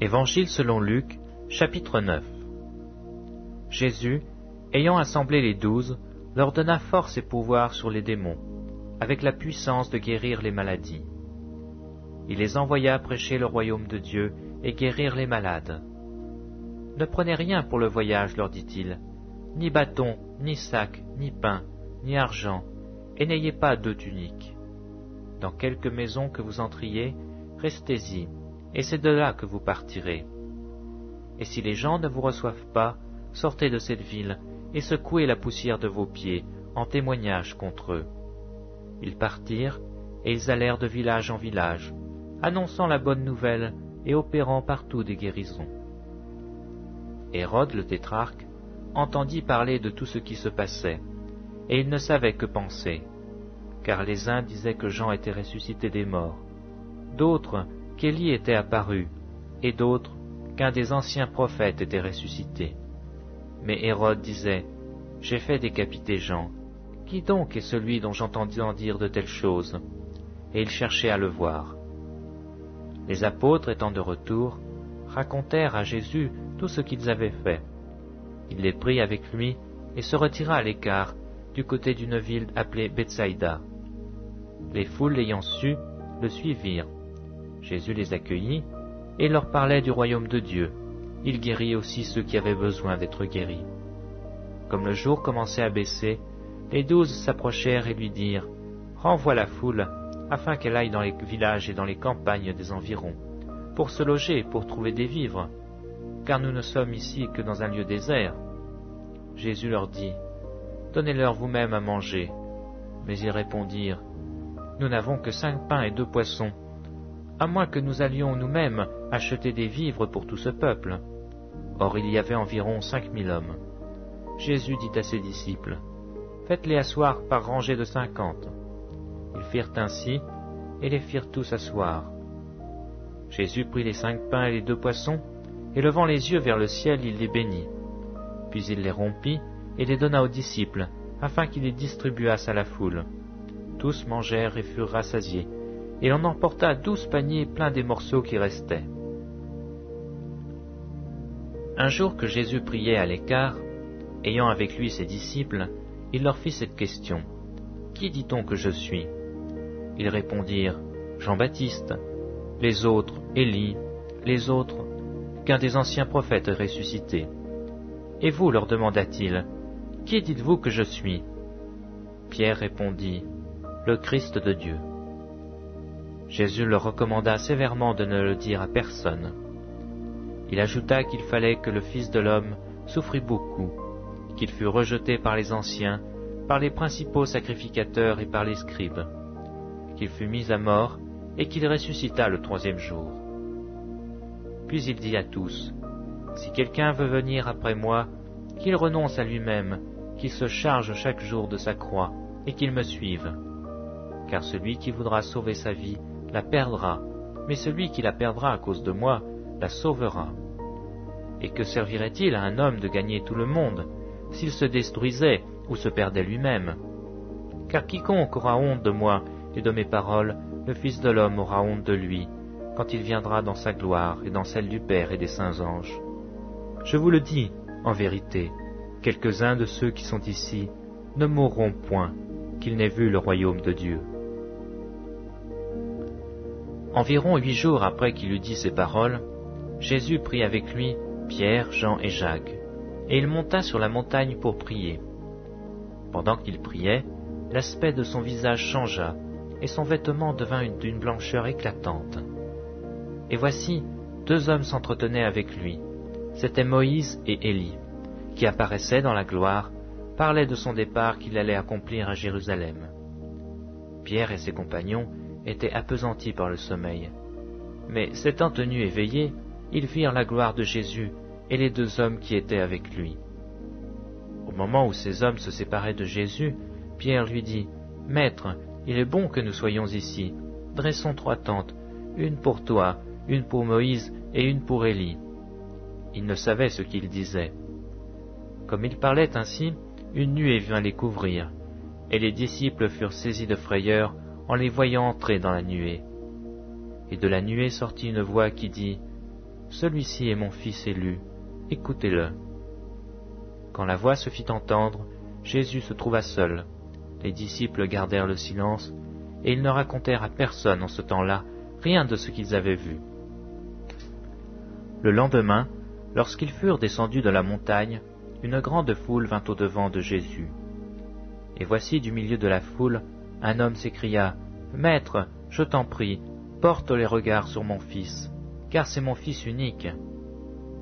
Évangile selon Luc, chapitre 9. Jésus, ayant assemblé les 12, leur donna force et pouvoir sur les démons, avec la puissance de guérir les maladies. Il les envoya prêcher le royaume de Dieu et guérir les malades. Ne prenez rien pour le voyage, leur dit-il, ni bâton, ni sac, ni pain, ni argent, et n'ayez pas 2 tuniques. Dans quelque maison que vous entriez, restez-y, et c'est de là que vous partirez. Et si les gens ne vous reçoivent pas, sortez de cette ville, et secouez la poussière de vos pieds, en témoignage contre eux. Ils partirent, et ils allèrent de village en village, annonçant la bonne nouvelle et opérant partout des guérisons. Hérode le tétrarque entendit parler de tout ce qui se passait, et il ne savait que penser, car les uns disaient que Jean était ressuscité des morts, d'autres qu'Élie était apparu, et d'autres qu'un des anciens prophètes était ressuscité. Mais Hérode disait, « J'ai fait décapiter Jean. Qui donc est celui dont j'entendis dire de telles choses ?» Et il cherchait à le voir. Les apôtres, étant de retour, racontèrent à Jésus tout ce qu'ils avaient fait. Il les prit avec lui et se retira à l'écart, du côté d'une ville appelée Bethsaïda. Les foules l'ayant su, le suivirent. Jésus les accueillit et leur parlait du royaume de Dieu. Il guérit aussi ceux qui avaient besoin d'être guéris. Comme le jour commençait à baisser, les 12 s'approchèrent et lui dirent « Renvoie la foule, afin qu'elle aille dans les villages et dans les campagnes des environs, pour se loger, pour trouver des vivres, car nous ne sommes ici que dans un lieu désert. » Jésus leur dit « Donnez-leur vous-même à manger. » Mais ils répondirent « Nous n'avons que 5 pains et 2 poissons, à moins que nous allions nous-mêmes acheter des vivres pour tout ce peuple. » Or il y avait environ 5000 hommes. Jésus dit à ses disciples, « Faites-les asseoir par rangées de 50. » Ils firent ainsi, et les firent tous asseoir. Jésus prit les 5 pains et les 2 poissons, et levant les yeux vers le ciel, il les bénit. Puis il les rompit, et les donna aux disciples, afin qu'ils les distribuassent à la foule. Tous mangèrent et furent rassasiés, et l'on emporta 12 paniers pleins des morceaux qui restaient. Un jour que Jésus priait à l'écart, ayant avec lui ses disciples, il leur fit cette question. « Qui dit-on que je suis ?» Ils répondirent « Jean-Baptiste », les autres « Élie », les autres « qu'un des anciens prophètes est ressuscité. » « Et vous, leur demanda-t-il, qui dites-vous que je suis ?» Pierre répondit « Le Christ de Dieu. » Jésus leur recommanda sévèrement de ne le dire à personne. Il ajouta qu'il fallait que le Fils de l'homme souffrit beaucoup, qu'il fût rejeté par les anciens, par les principaux sacrificateurs et par les scribes, qu'il fût mis à mort et qu'il ressuscita le 3e jour. Puis il dit à tous, « Si quelqu'un veut venir après moi, qu'il renonce à lui-même, qu'il se charge chaque jour de sa croix et qu'il me suive. Car celui qui voudra sauver sa vie la perdra, mais celui qui la perdra à cause de moi la sauvera. Et que servirait-il à un homme de gagner tout le monde, s'il se détruisait ou se perdait lui-même? Car quiconque aura honte de moi et de mes paroles, le Fils de l'homme aura honte de lui, quand il viendra dans sa gloire et dans celle du Père et des saints anges. Je vous le dis, en vérité, quelques-uns de ceux qui sont ici ne mourront point, qu'ils n'aient vu le royaume de Dieu. » Environ 8 jours après qu'il eut dit ces paroles, Jésus prit avec lui Pierre, Jean et Jacques, et il monta sur la montagne pour prier. Pendant qu'il priait, l'aspect de son visage changea, et son vêtement devint d'une blancheur éclatante. Et voici, 2 hommes s'entretenaient avec lui. C'étaient Moïse et Élie, qui apparaissaient dans la gloire, parlaient de son départ qu'il allait accomplir à Jérusalem. Pierre et ses compagnons étaient appesantis par le sommeil. Mais s'étant tenus éveillés, ils virent la gloire de Jésus et les 2 hommes qui étaient avec lui. Au moment où ces hommes se séparaient de Jésus, Pierre lui dit, « Maître, il est bon que nous soyons ici. Dressons 3 tentes, une pour toi, une pour Moïse et une pour Élie. » Il ne savait ce qu'il disait. Comme il parlait ainsi, une nuée vint les couvrir, et les disciples furent saisis de frayeur en les voyant entrer dans la nuée. Et de la nuée sortit une voix qui dit, « celui-ci est mon fils élu, écoutez-le. » Quand la voix se fit entendre, Jésus se trouva seul. Les disciples gardèrent le silence, et ils ne racontèrent à personne en ce temps-là rien de ce qu'ils avaient vu. Le lendemain, lorsqu'ils furent descendus de la montagne, une grande foule vint au-devant de Jésus. Et voici du milieu de la foule, un homme s'écria, « Maître, je t'en prie, porte les regards sur mon fils, car c'est mon fils unique. »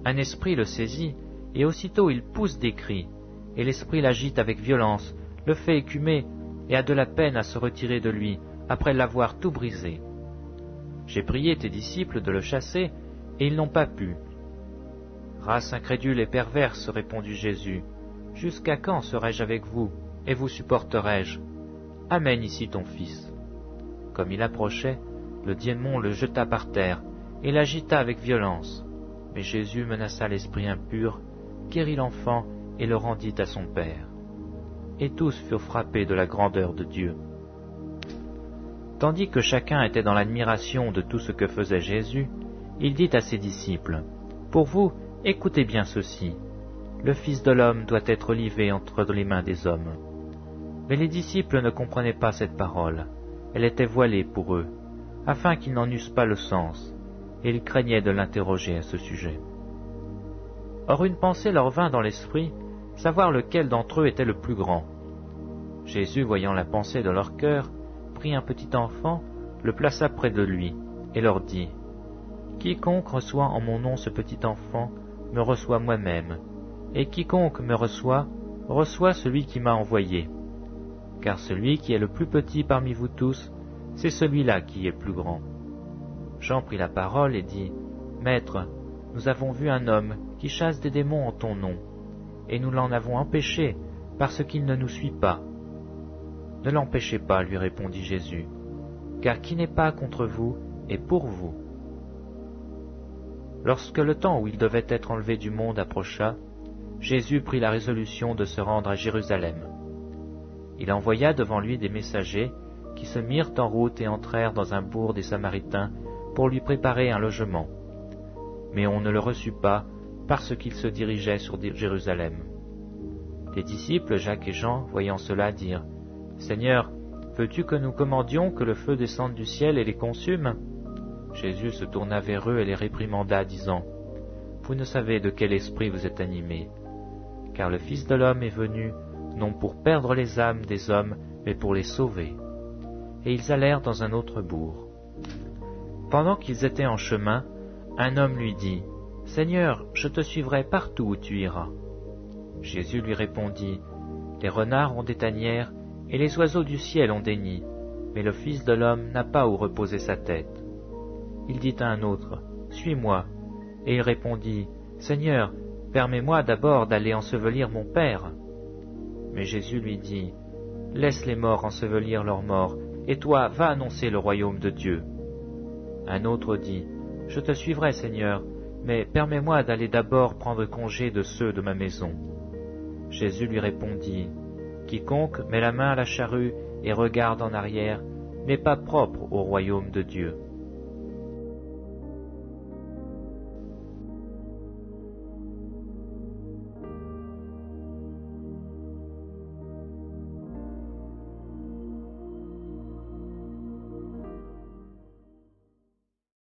Un esprit le saisit, et aussitôt il pousse des cris, et l'esprit l'agite avec violence, le fait écumer, et a de la peine à se retirer de lui, après l'avoir tout brisé. J'ai prié tes disciples de le chasser, et ils n'ont pas pu. Race incrédule et perverse, répondit Jésus, jusqu'à quand serai-je avec vous, et vous supporterai-je? Amène ici ton fils. Comme il approchait, le démon le jeta par terre, et l'agita avec violence. Mais Jésus menaça l'esprit impur, guérit l'enfant, et le rendit à son père. Et tous furent frappés de la grandeur de Dieu. Tandis que chacun était dans l'admiration de tout ce que faisait Jésus, il dit à ses disciples, « Pour vous, écoutez bien ceci. Le Fils de l'homme doit être livré entre les mains des hommes. » Mais les disciples ne comprenaient pas cette parole. Elle était voilée pour eux, afin qu'ils n'en eussent pas le sens, et ils craignaient de l'interroger à ce sujet. Or une pensée leur vint dans l'esprit, savoir lequel d'entre eux était le plus grand. Jésus, voyant la pensée de leur cœur, prit un petit enfant, le plaça près de lui, et leur dit, « Quiconque reçoit en mon nom ce petit enfant, me reçoit moi-même, et quiconque me reçoit, reçoit celui qui m'a envoyé. Car celui qui est le plus petit parmi vous tous, c'est celui-là qui est plus grand. » Jean prit la parole et dit, « Maître, nous avons vu un homme qui chasse des démons en ton nom, et nous l'en avons empêché, parce qu'il ne nous suit pas. » « Ne l'empêchez pas, lui répondit Jésus, car qui n'est pas contre vous est pour vous. » Lorsque le temps où il devait être enlevé du monde approcha, Jésus prit la résolution de se rendre à Jérusalem. Il envoya devant lui des messagers qui se mirent en route et entrèrent dans un bourg des Samaritains pour lui préparer un logement. Mais on ne le reçut pas parce qu'il se dirigeait sur Jérusalem. Les disciples Jacques et Jean, voyant cela, dirent, « Seigneur, veux-tu que nous commandions que le feu descende du ciel et les consume ?» Jésus se tourna vers eux et les réprimanda, disant, « Vous ne savez de quel esprit vous êtes animés, car le Fils de l'homme est venu, non pour perdre les âmes des hommes, mais pour les sauver. » Et ils allèrent dans un autre bourg. Pendant qu'ils étaient en chemin, un homme lui dit, « Seigneur, je te suivrai partout où tu iras. » Jésus lui répondit, « Les renards ont des tanières, et les oiseaux du ciel ont des nids, mais le Fils de l'homme n'a pas où reposer sa tête. » Il dit à un autre, « Suis-moi. » Et il répondit, « Seigneur, permets-moi d'abord d'aller ensevelir mon Père. » Mais Jésus lui dit, « Laisse les morts ensevelir leurs morts, et toi, va annoncer le royaume de Dieu. » Un autre dit, « Je te suivrai, Seigneur, mais permets-moi d'aller d'abord prendre congé de ceux de ma maison. » Jésus lui répondit, « Quiconque met la main à la charrue et regarde en arrière n'est pas propre au royaume de Dieu.